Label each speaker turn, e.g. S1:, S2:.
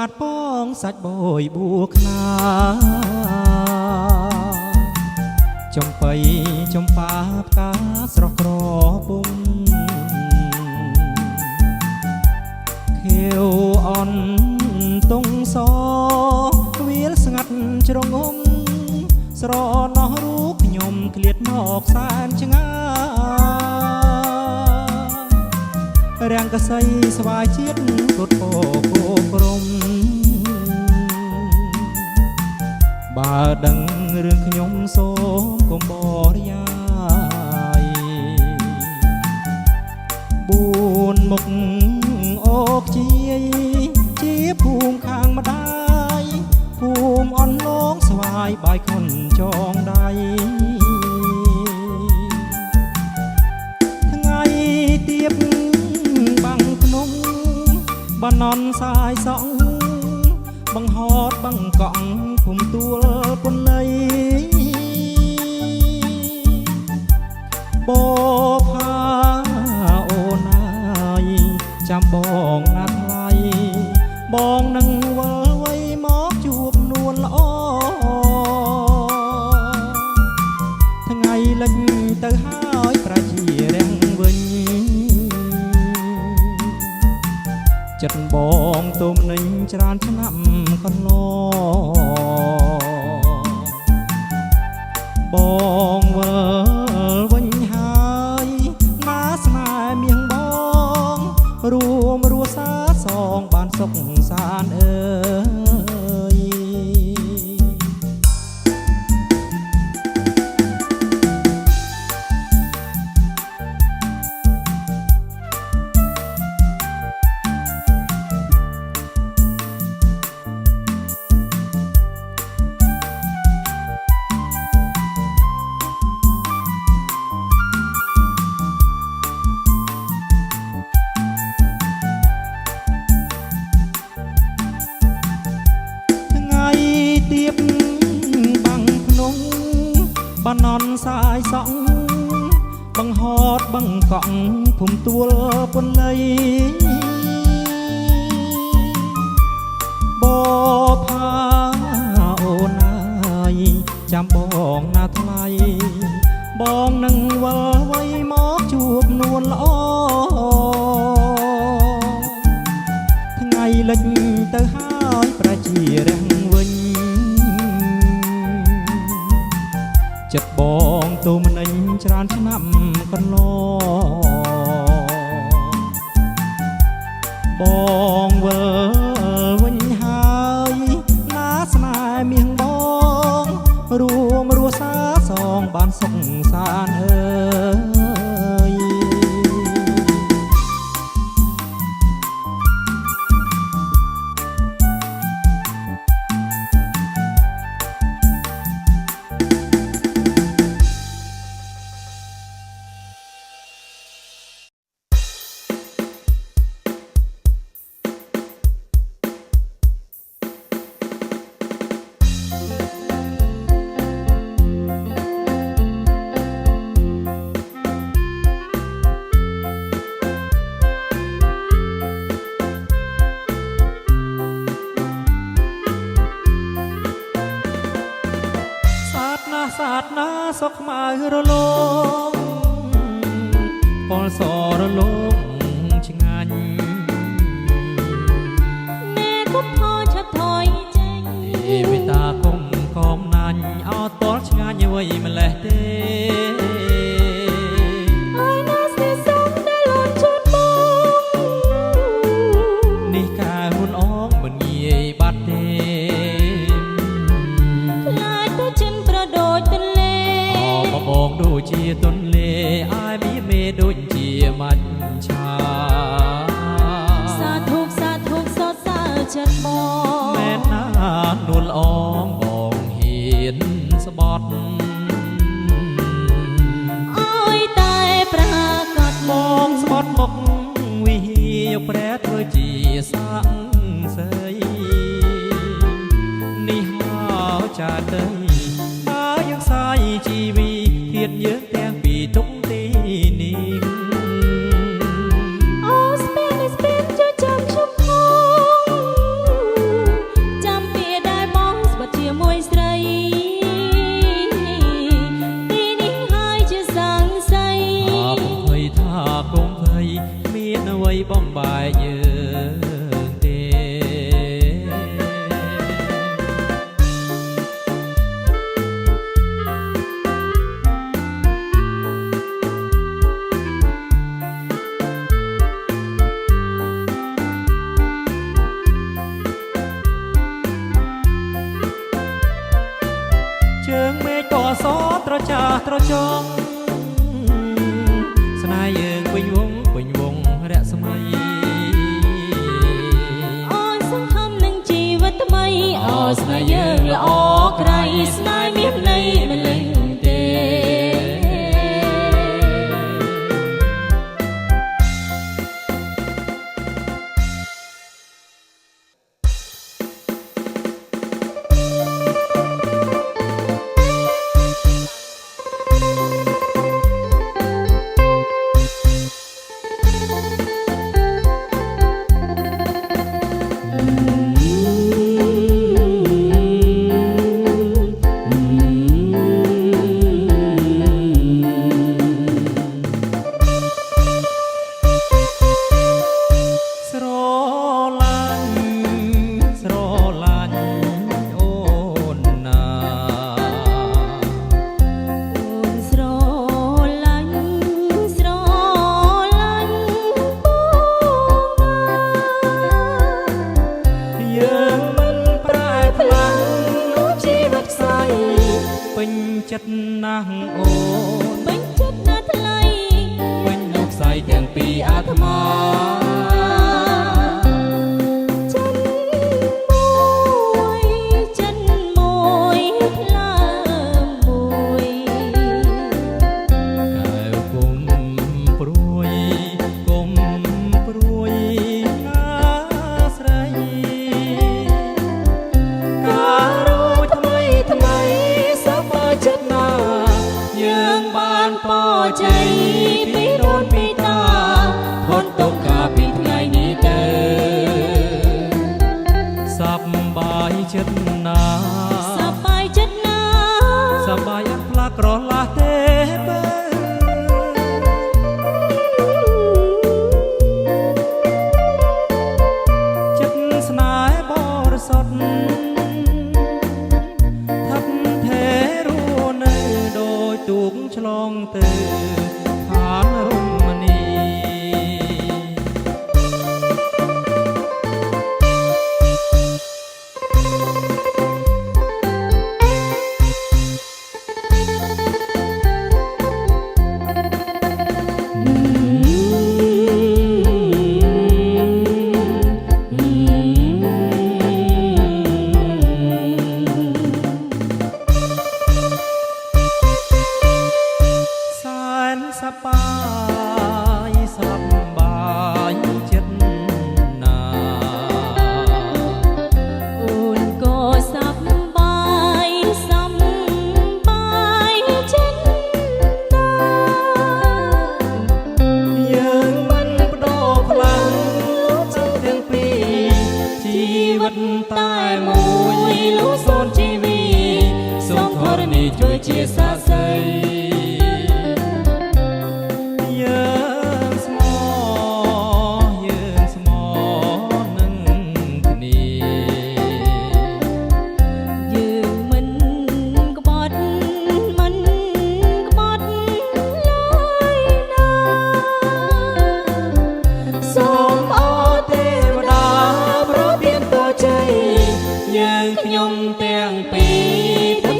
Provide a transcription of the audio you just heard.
S1: បាតป้องសាច់បយបួខ្នាចំបៃចំប៉ាផ្កាស្រស់ក្រពុំខៀវអន់តុងសវាលស្ងាត់ជ្រងំស្រណោះរូបខ្ញុំឃ្លាតមកសែនឆ្ងាយរាំងកសីស្វាយជាតិកូតពោគោក្រមបើដឹងរឿងខ្ញុំសូមកុំបរិយាយបួនមុខអូកជាភូមិខាងម្ដាយភូមិអន់ឡងស្វាយបាយខុនចងដៃថ្ងៃទៀបបាំងភ្នំបាននន់សាយសក់បង្ហតបង្កក់ភូមិទួលពុនលៃបផាអូនអើយចាំបងណាត់ថ្លៃបងនឹងវិលវ័យមកជួបនួនល្អថ្ងៃលិចទៅហើយប្រជារាំងវិញចិត្តបងទុំនឹងច្រើនឆ្នាំកន្លងបងវិលវិញហើយណាស្នេហ៍មៀងបងរួមរស់សាសងបានសុខសានអើយទៀបបាំងភ្នំបាននន់សាយសក់បង្ហតបង្កក់ភូមិទួលពុនលៃបផាអូនអើយចាំបងណាថ្លៃបងនឹងវិលវ័យមកជួបនួនល្អថ្ងៃលិចទៅហើយប្រជារាំងវិញចិត្តបងទុំនឹងច្រើនឆ្នាំកន្លងបងវិលវិញហើយណាស្នេហ៍មៀងបងរួមរស់សាសងបានសុខសានអើយសាទនាសុខខ្មៅរលោងពលសរលោងឆ្ងាញ់
S2: អ្នកគុំថយឆាប់ថយចេញ
S1: វិតាគុំកុំណាញ់អត់តល់ឆ្ងាញ់អ្វីម្លេះទេ
S2: ហើយណាស្នេហ៍សុំដែលលន់ជូនបង
S1: នេះការហ៊ុនអងមិនងាយបាត់ទេ
S2: ខ្លាចទៅចិនប្រដូចទន្លេ
S1: បងដូចជាទន្លេអាយមានមេដូចជាមាច់ឆា
S2: សាធុសតសើចិត្តបង
S1: មែនណានួលអងបងហ៊ានស្បត់
S2: អើយតែប្រកាស
S1: បងស្បត់មុខវិហារព្រះធ្វើជាសាំងសីនេះហៅចាទៅហើយយើងសាយជីវីធាតយើងទាំងពីទុកទីនេះ
S2: អូស្ពេនជួយចាំជុំផង
S1: បាយយើងទេ ជើងមេឃតសត្រចាស់ត្រចង់ស្នេហ៍យើងពេញវងរស្មី
S2: អូនសង្ឃឹមនឹងជីវិតថ្មីអូស្នេហ៍យើងល្អក្រៃស្នេហ៍មានន័យមិនលេងទេ
S1: ស្រឡាញ់អូនណា
S2: អូនស្រឡាញ់
S1: យើងមិនប្រែផ្លាស់នោះជីវិតខ្សែពេញចិត្តណាស់អូន
S2: ពេញចិត្តណាស់ថ្លៃ
S1: ពេញលោកខ្សែទាំងពីរអាត្មា
S2: ចិនមួយផ្លើមួយក
S1: ែវគុំព្រួយណាស្រីការរួចថ្មីសប្បាយចិត្តណាយើងបានពរជ័យពីដូនពីតាផុតទុក្ខកាលពីថ្ងៃនេះទៅសប្បាយចិត្តណា
S2: សប្បាយចិត្តណាស់
S1: សប្បាយអត់ផ្លាស់ក្រឡាស់ទេបើចិត្តស្នេហ៍បរិសុទ្ធថាប់ថេរនៅដោយទូកឆ្លងទៅឋានរមណី សែនសប្បាយចិត្តណា
S2: អូនក៏សប្បាយចិត្តណាស់
S1: យើងមិនបដូរផ្លាំងចិត្តទាំងពីរជីវិតតែមួយលុះសូនជីវីសូមធរណីជួយជាសាក្សីយើងស្មោនឹងគ្នា
S2: យើងមិនក្បត់ឡើយណា
S1: សូមអរទេវតាប្រទានពរជ័យយើងខ្ញុំទាំងពីរ